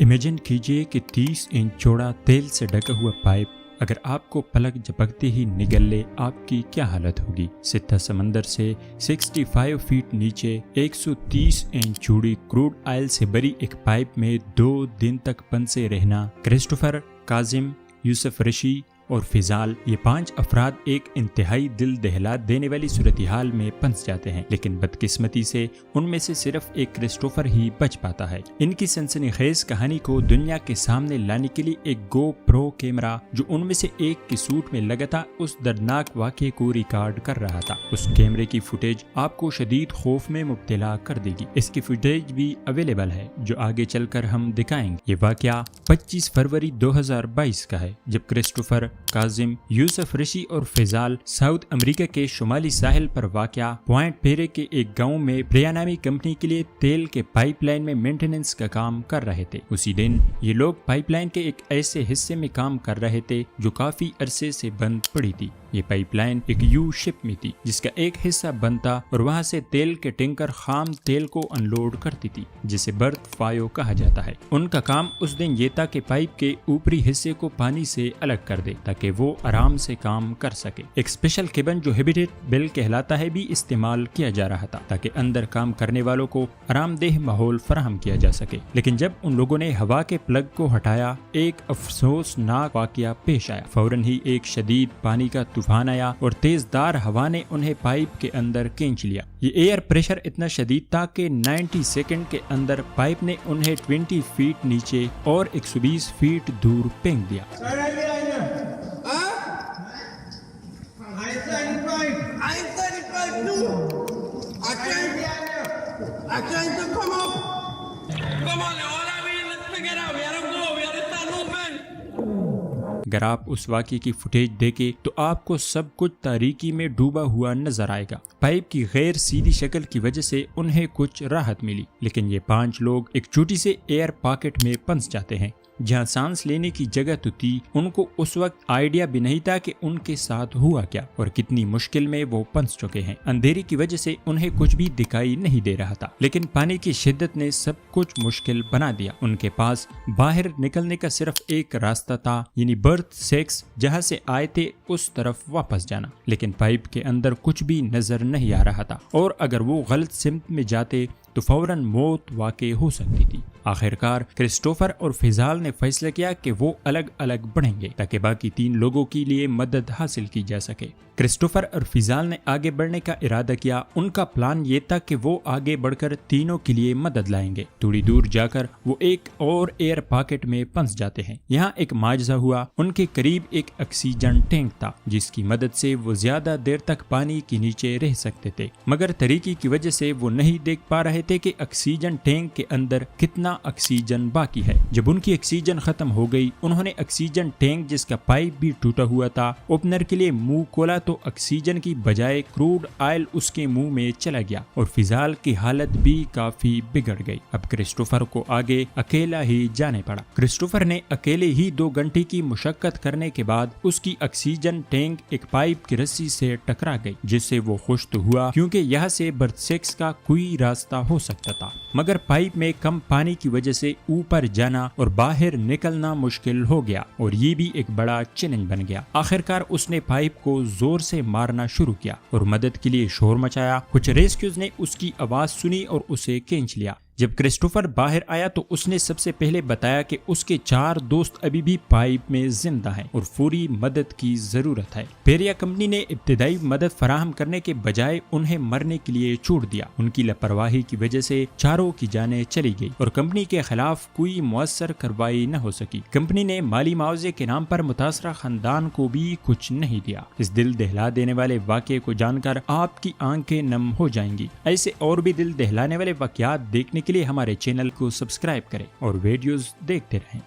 Imagine कीजिए कि 30 inch चौड़ा तेल से ढका हुआ पाइप अगर आपको पलक झपकते ही निगल ले, आपकी क्या हालत होगी। सिद्धा समंदर से 65 फीट नीचे 130 इंच चौड़ी क्रूड ऑयल से भरी एक पाइप में 2 दिन तक फंसे रहना। क्रिस्टोफर, काजिम, यूसुफ रशी और फिजाल, ये 5 अफराद एक इंतहाई दिल दहला देने वाली सूरत-ए-हाल में फंस जाते हैं, लेकिन बदकिस्मती से उनमें से सिर्फ एक क्रिस्टोफर ही बच पाता है। इनकी सनसनीखेज कहानी को दुनिया के सामने लाने के लिए एक GoPro कैमरा जो उनमें से एक के सूट में लगा था, उस दर्दनाक वाक़ये को रिकॉर्ड कर रहा था। उस कैमरे की फुटेज आपको शदीद खौफ में मुब्तला कर देगी। इसकी फुटेज भी अवेलेबल है जो आगे चलकर हम दिखाएंगे। ये वाक़या 25 फरवरी 2022 का है, जब क्रिस्टोफर, काजिम, यूसुफ रशी और फिजाल साउथ अमेरिका के शुमाली साहिल पर वाक़या पॉइंट पेरे के एक गांव में प्रिया नामी कंपनी के लिए तेल के पाइपलाइन में मेंटेनेंस का काम कर रहे थे। उसी दिन ये लोग पाइपलाइन के एक ऐसे हिस्से में काम कर रहे थे जो काफी अरसे से बंद पड़ी थी। ये पाइपलाइन एक यू शेप में थी जिसका एक हिस्सा बंद था और वहां से तेल के टैंकर खाम तेल को अनलोड करती थी, जिसे बर्थ फायो कहा जाता है। उनका काम उस दिन ये था कि पाइप के ऊपरी हिस्से को पानी से अलग कर दे ताकि वो आराम से काम कर सके। एक स्पेशल केबिन जो हैबिटेट बेल कहलाता है भी इस्तेमाल किया जा रहा था ताकि अंदर काम करने वालों को आरामदेह माहौल फराहम किया जा सके। लेकिन जब उन लोगों ने हवा के प्लग को हटाया, एक अफसोसनाक वाकया पेश आया। फौरन ही एक शदीद पानी का तूफान आया और तेजदार हवा ने उन्हें पाइप के अंदर खींच लिया। ये एयर प्रेशर इतना शदीद था कि 90 सेकंड के अंदर पाइप ने उन्हें 20 फीट नीचे और 120 फीट दूर फेंक दिया। अगर आप उस वाक़ये की फुटेज देखें तो आपको सब कुछ तारीकी में डूबा हुआ नजर आएगा। पाइप की गैर सीधी शक्ल की वजह से उन्हें कुछ राहत मिली, लेकिन ये 5 लोग एक छोटी से एयर पॉकेट में फंस जाते हैं जहां सांस लेने की जगह तो थी। उनको उस वक्त आइडिया भी नहीं था कि उनके साथ हुआ क्या और कितनी मुश्किल में वो फंस चुके हैं। अंधेरे की वजह से उन्हें कुछ भी दिखाई नहीं दे रहा था, लेकिन पानी की शिद्दत ने सब कुछ मुश्किल बना दिया। उनके पास बाहर निकलने का सिर्फ एक रास्ता था, यानी बर्थ सेक्स, जहां से आए थे उस तरफ वापस जाना। लेकिन पाइप के अंदर कुछ भी नजर नहीं आ रहा था और अगर वो गलत सिमत में जाते तो फौरन मौत वाक़ई हो सकती थी। आखिरकार क्रिस्टोफर और फिजाल ने फैसला किया कि वो अलग अलग बढ़ेंगे ताकि बाकी 3 लोगों के लिए मदद हासिल की जा सके। क्रिस्टोफर और फिजाल ने आगे बढ़ने का इरादा किया। उनका प्लान ये था कि वो आगे बढ़कर तीनों के लिए मदद लाएंगे। थोड़ी दूर जाकर वो एक और एयर पॉकेट में फंस जाते हैं। यहाँ एक माजजा हुआ। उनके करीब एक ऑक्सीजन टैंक था जिसकी मदद से वो ज्यादा देर तक पानी के नीचे रह सकते थे, मगर तरीके की वजह से वो नहीं देख पा रहे थे कि ऑक्सीजन टैंक के अंदर कितना ऑक्सीजन बाकी है। जब उनकी ऑक्सीजन खत्म हो गई, उन्होंने ऑक्सीजन टैंक जिसका पाइप भी टूटा हुआ था ओपनर के लिए मुंह खोला तो ऑक्सीजन की बजाय क्रूड ऑयल उसके मुंह में चला गया और फिजाल की हालत भी काफी बिगड़ गई। अब क्रिस्टोफर को आगे अकेला ही जाने पड़ा। क्रिस्टोफर ने अकेले ही 2 घंटे की मुशक्कत करने के बाद उसकी ऑक्सीजन टैंक एक पाइप की रस्सी से टकरा गई, जिससे वो खुश तो हुआ क्योंकि यहाँ से बर्थ सेक्स का कोई रास्ता हो सकता था, मगर पाइप में कम पानी की वजह से ऊपर जाना और बाहर निकलना मुश्किल हो गया और ये भी एक बड़ा चैलेंज बन गया। आखिरकार उसने पाइप को जोर से मारना शुरू किया और मदद के लिए शोर मचाया। कुछ रेस्क्यूज ने उसकी आवाज सुनी और उसे खींच लिया। जब क्रिस्टोफर बाहर आया तो उसने सबसे पहले बताया कि उसके 4 दोस्त अभी भी पाइप में जिंदा हैं और फौरी मदद की जरूरत है। पेरिया कंपनी ने इब्तिदाई मदद फराहम करने के बजाय उन्हें मरने के लिए छोड़ दिया। उनकी लापरवाही की वजह से चारों की जानें चली गई और कंपनी के खिलाफ कोई मुअस्सर कार्रवाई न हो सकी। कंपनी ने माली मुआवजे के नाम पर मुतासरा खानदान को भी कुछ नहीं दिया। इस दिल दहला देने वाले वाक़ये को जानकर आपकी आंखें नम हो जाएंगी। ऐसे और भी दिल दहलाने वाले वाक़यात देखने के लिए हमारे चैनल को सब्सक्राइब करें और वीडियोस देखते रहें।